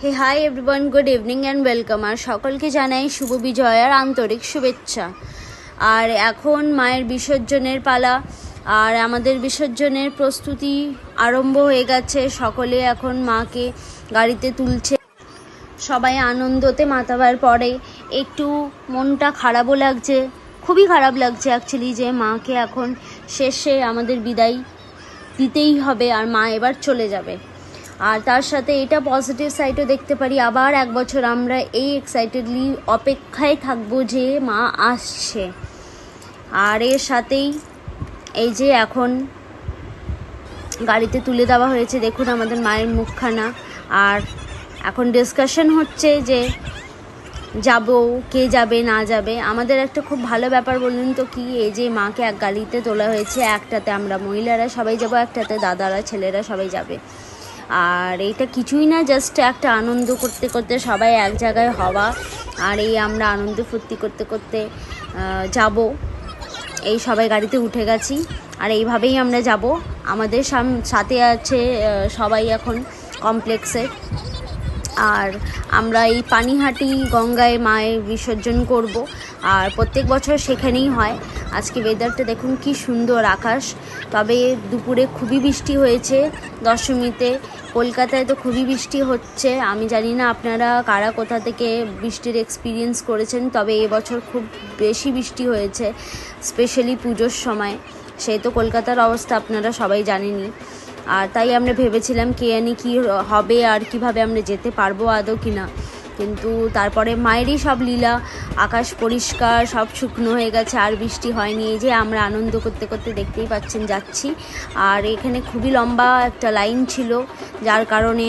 Hey hi everyone, good evening and welcome. আর সকলকে জানাই শুভ বিজয়ার আন্তরিক শুভেচ্ছা। আর এখন মায়ের বিসর্জনের পালা, আর আমাদের বিসর্জনের প্রস্তুতি আরম্ভ হয়ে গেছে। সকলে এখন মাকে গাড়িতে তুলছে, সবাই আনন্দতে মাতাবার পরে একটু মনটা খারাপও লাগছে, খুবই খারাপ লাগছে অ্যাকচুয়ালি, যে মাকে এখন শেষে আমাদের বিদায় দিতেই হবে আর মা এবার চলে যাবে। আর তার সাথে এটা পজিটিভ সাইডও দেখতে পারি, আবার এক বছর আমরা এই এক্সাইটেডলি অপেক্ষায় থাকবো যে মা আসছে। আর এর সাথেই এই যে এখন গাড়িতে তুলে দেওয়া হয়েছে, দেখুন আমাদের মায়ের মুখখানা। আর এখন ডিসকাশন হচ্ছে যে যাব, কে যাবে না যাবে। আমাদের একটা খুব ভালো ব্যাপার বলুন তো কি, এই যে মাকে এক গাড়িতে তোলা হয়েছে, একটাতে আমরা মহিলারা সবাই যাব, একটাতে দাদারা ছেলেরা সবাই যাবে। আর এইটা কিছুই না, জাস্ট একটা আনন্দ করতে করতে সবাই এক জায়গায় হওয়া। আর এই আমরা আনন্দ ফুর্তি করতে করতে যাব। এই সবাই গাড়িতে উঠে গেছি আর এইভাবেই আমরা যাব। আমাদের সাথে আছে সবাই এখন কমপ্লেক্সে। আর আমরা এই পানিহাটি গঙ্গায় মায়ের বিসর্জন করব। আর প্রত্যেক বছর সেখানেই হয়। আজকে ওয়েদারটা দেখুন কি সুন্দর আকাশ। তবে দুপুরে খুবই বৃষ্টি হয়েছে দশমীতে। কলকাতায় তো খুবই বৃষ্টি হচ্ছে। আমি জানি না আপনারা কারা কোথা থেকে বৃষ্টির এক্সপিরিয়েন্স করেছেন, তবে এবছর খুব বেশি বৃষ্টি হয়েছে, স্পেশালি পুজোর সময়। সেই তো কলকাতার অবস্থা আপনারা সবাই জানেনই। আর তাই আমরা ভেবেছিলাম কে জানি কী হবে আর কিভাবে আমরা যেতে পারবো আদৌ কিনা। কিন্তু তারপরে মায়েরই সব লীলা, আকাশ পরিষ্কার, সব শুকনো হয়ে গেছে, আর বৃষ্টি হয়নি। এই যে আমরা আনন্দ করতে করতে দেখতেই পাচ্ছেন যাচ্ছি। আর এখানে খুবই লম্বা একটা লাইন ছিল, যার কারণে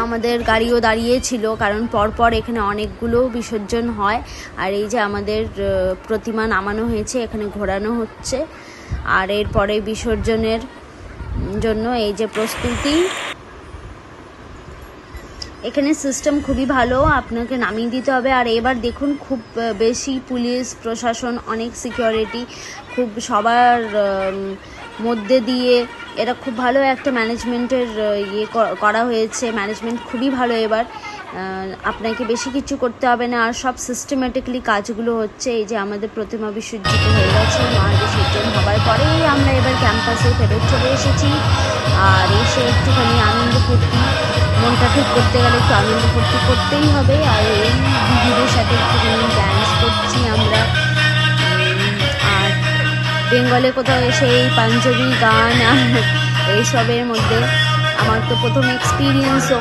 আমাদের গাড়িও দাঁড়িয়েছিল, কারণ পরপর এখানে অনেকগুলো বিসর্জন হয়। আর এই যে আমাদের প্রতিমা নামানো হয়েছে, এখানে ঘোরানো হচ্ছে। আর এরপরে বিসর্জনের জন্য এই যে প্রস্তুতি, এখানে সিস্টেম খুবই ভালো, আপনাকে নামিয়ে দিতে হবে। আর এবার দেখুন খুব বেশি পুলিশ প্রশাসন, অনেক সিকিউরিটি, খুব সবার মধ্যে দিয়ে এটা খুব ভালো একটা ম্যানেজমেন্টের করা হয়েছে। ম্যানেজমেন্ট খুবই ভালো এবার, আপনাকে বেশি কিছু করতে হবে না। আর সব সিস্টেমেটিকলি কাজগুলো হচ্ছে। এই যে আমাদের প্রতিমা বিসর্জিত হয়ে গেছে, মা বিসর্জন হবার পরেই আমরা এবার ক্যাম্পাসে ফেরত চলে এসেছি। আর এসে একটুখানি আনন্দ ফুর্তি, মনটা ঠিক করতে গেলে একটু আনন্দ ফুর্তি করতেই হবে। আর এই দিদিদের সাথে একটুখানি ড্যান্স করছি আমরা। আর বেঙ্গলে কোথাও এসে এই পাঞ্জাবি গান এইসবের মধ্যে আমার তো প্রথম এক্সপিরিয়েন্সও,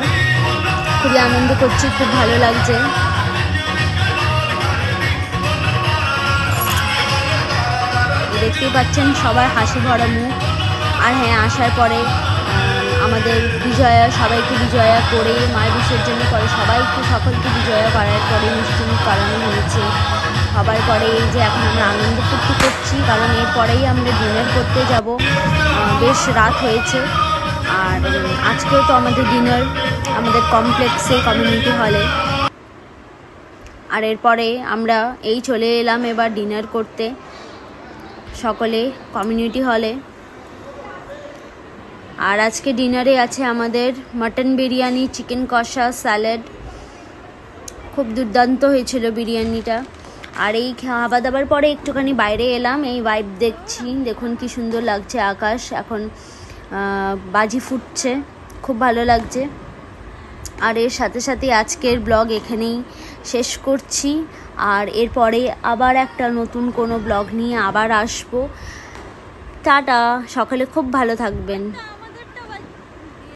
খুবই আনন্দ করছি, খুব ভালো লাগছে। দেখতেই পাচ্ছেন সবার হাসি ভরা মুখ। আর হ্যাঁ, আসার পরে আমাদের বিজয়া, সবাইকে বিজয়া করে, মায়ের বিসর্জনের পরে সকলকে বিজয়া করার পরে মিষ্টি করানো হয়েছে। হবার পরে এই যে এখন আমরা আনন্দ ফুর্তি করছি, কারণ এরপরেই আমরা ডিনার করতে যাব। বেশ রাত হয়েছে। আর আজকেও তো আমাদের ডিনার আমাদের কমপ্লেক্সে, কমিউনিটি হলে। আর এরপরে আমরা এই চলে এলাম এবার ডিনার করতে সকলে কমিউনিটি হলে। আর আজকে ডিনারে আছে আমাদের মাটন বিরিয়ানি, চিকেন কষা, স্যালাড। খুব দুর্দান্ত হয়েছিল বিরিয়ানিটা। আর এই খাওয়া দাবার পরে একটুখানি বাইরে এলাম, এই ভাইব দেখছি। দেখুন কি সুন্দর লাগছে আকাশ, এখন বাজি ফুটছে, খুব ভালো লাগছে। আর এর সাথে সাথে আজকের ব্লগ এখানেই শেষ করছি। আর এরপরে আবার একটা নতুন কোনো ব্লগ নিয়ে আবার আসবো। টাটা, সকলে খুব ভালো থাকবেন।